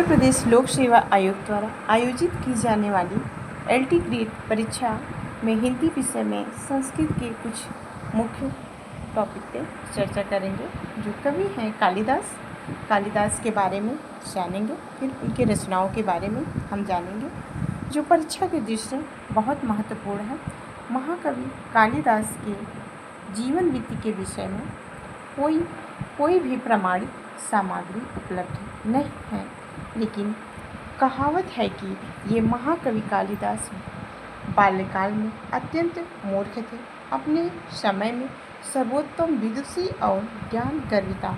उत्तर प्रदेश लोक सेवा आयोग द्वारा आयोजित की जाने वाली LT ग्रेड परीक्षा में हिंदी विषय में संस्कृत के कुछ मुख्य टॉपिक पे चर्चा करेंगे। जो कवि हैं कालिदास के बारे में जानेंगे, फिर उनके रचनाओं के बारे में हम जानेंगे जो परीक्षा के दृष्टि से बहुत महत्वपूर्ण है। महाकवि कालिदास के जीवन वृत्ति के विषय में कोई भी प्रमाणित सामग्री उपलब्ध नहीं है, लेकिन कहावत है कि ये महाकवि कालिदास बाल्यकाल में अत्यंत मूर्ख थे। अपने समय में सर्वोत्तम विदुषी और ज्ञान गर्विता,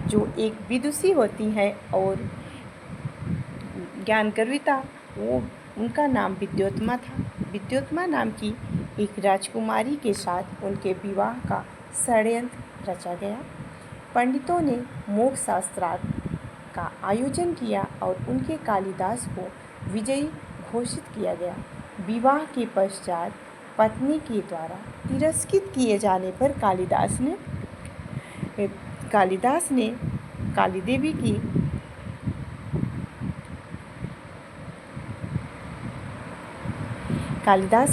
जो एक विदुषी होती है और ज्ञान गर्विता, वो उनका नाम विद्योत्मा था। विद्योत्मा नाम की एक राजकुमारी के साथ उनके विवाह का षड्यंत्र रचा गया। पंडितों ने मोक्ष शास्त्रार्थ का आयोजन किया और उनके कालिदास को विजयी घोषित किया गया। विवाह के पश्चात पत्नी के द्वारा तिरस्कृत किए जाने पर कालिदास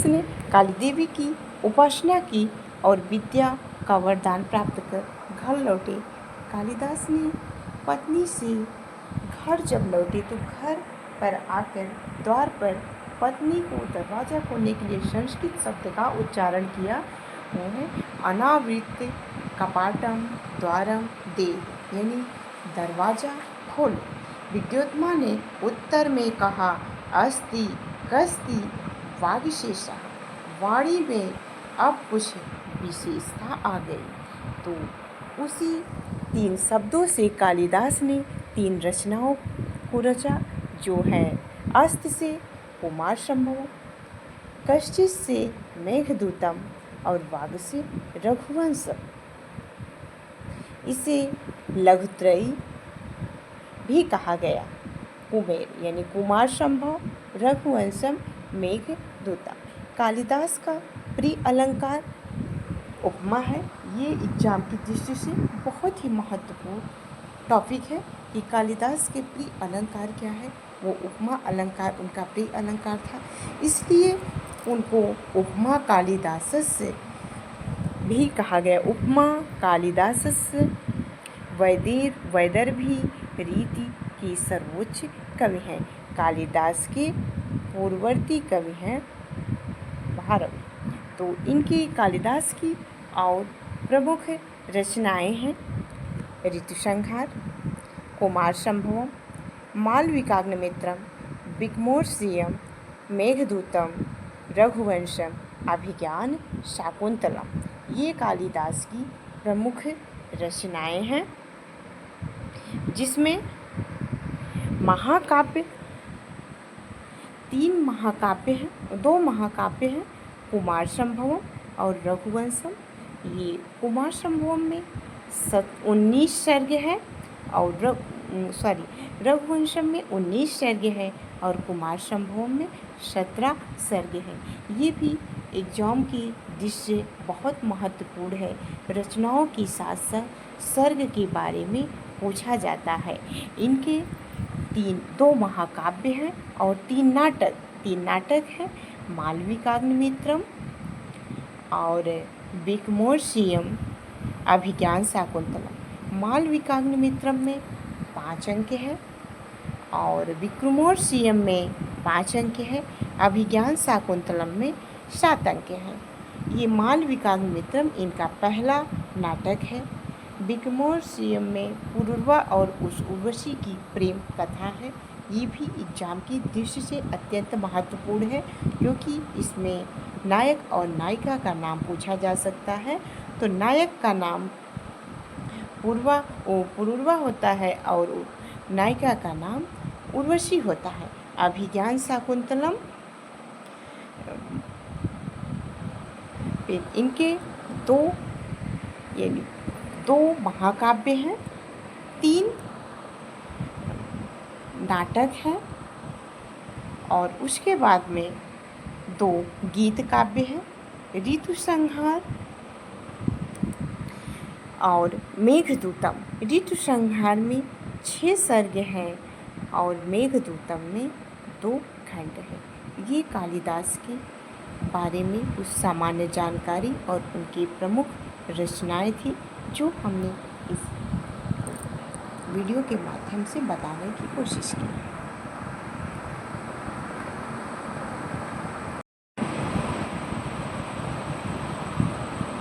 ने कालीदेवी की उपासना की और विद्या का वरदान प्राप्त कर घर लौटे। कालिदास ने पत्नी से घर जब लौटे तो घर पर आकर द्वार पर पत्नी को दरवाज़ा खोलने के लिए संस्कृत शब्द का उच्चारण किया। उन्होंने अनावृत कपाटम द्वारम दे, यानी दरवाज़ा खोलो। विद्योत्मा ने उत्तर में कहा, अस्ति कस्ति वागिशेषा। वाणी में अब कुछ विशेषता आ गई। तो उसी 3 शब्दों से कालिदास ने 3 रचनाओं को रचा, जो है अस्त से कुमार संभवम, कश्चित से मेघदूतम और वाग से रघुवंशम। इसे लघुत्रयी भी कहा गया। कुबेर यानी कुमार संभव, रघुवंशम, मेघदूतम। कालिदास का प्रिय अलंकार उपमा है। ये एग्जाम की दृष्टि से बहुत ही महत्वपूर्ण टॉपिक है कि कालिदास के प्रिय अलंकार क्या है। वो उपमा अलंकार उनका प्रिय अलंकार था, इसलिए उनको उपमा कालिदासस्य भी कहा गया। उपमा कालिदासस्य वैदर्भी रीति की सर्वोच्च कवि हैं। कालिदास के पूर्ववर्ती कवि हैं भारत। तो इनकी कालिदास की और प्रमुख रचनाएं हैं ऋतुसंहार, कुमार संभवम, मालविकाग्निमित्रम, विक्रमोर्वशीयम, मेघदूतम, रघुवंशम, अभिज्ञान शाकुंतलम। ये कालिदास की प्रमुख रचनाएं हैं, जिसमें महाकाव्य 3 महाकाव्य हैं, 2 महाकाव्य हैं, कुमार संभवम और रघुवंशम। ये कुमार संभवम में 19 सर्ग है और रघुवंशम में 19 सर्ग है और कुमार संभवम में 17 सर्ग है। ये भी एग्जाम की दृष्टि से बहुत महत्वपूर्ण है। रचनाओं के साथ साथ सर्ग के बारे में पूछा जाता है। इनके 2 महाकाव्य हैं और 3 नाटक हैं, मालविकाग्निमित्रम और विक्रमोर्वशीयम, अभिज्ञान शाकुंतलम। मालविकाग्निमित्रम में 5 अंक है और विक्रमोर्वशीयम में 5 अंक है, अभिज्ञान शाकुंतलम में 7 अंक हैं। ये मालविकाग्निमित्रम इनका पहला नाटक है। विक्रमोर्वशीयम में पुरूरवा और उस उर्वशी की प्रेम कथा है। ये भी एग्जाम की दृष्टि से अत्यंत महत्वपूर्ण है, क्योंकि इसमें नायक और नायिका का नाम पूछा जा सकता है। तो नायक का नाम पुरूरवा होता है और नायिका का नाम उर्वशी होता है। अभिज्ञान शाकुंतलम इनके 2 महाकाव्य हैं, 3 नाटक हैं और उसके बाद में 2 गीत काव्य हैं, ऋतुसंहार और मेघदूतम। ऋतुसंहार में 6 सर्ग हैं और मेघदूतम में 2 खंड है। ये कालिदास के बारे में कुछ सामान्य जानकारी और उनकी प्रमुख रचनाएं थी जो हमने इस वीडियो के माध्यम से बताने की कोशिश की।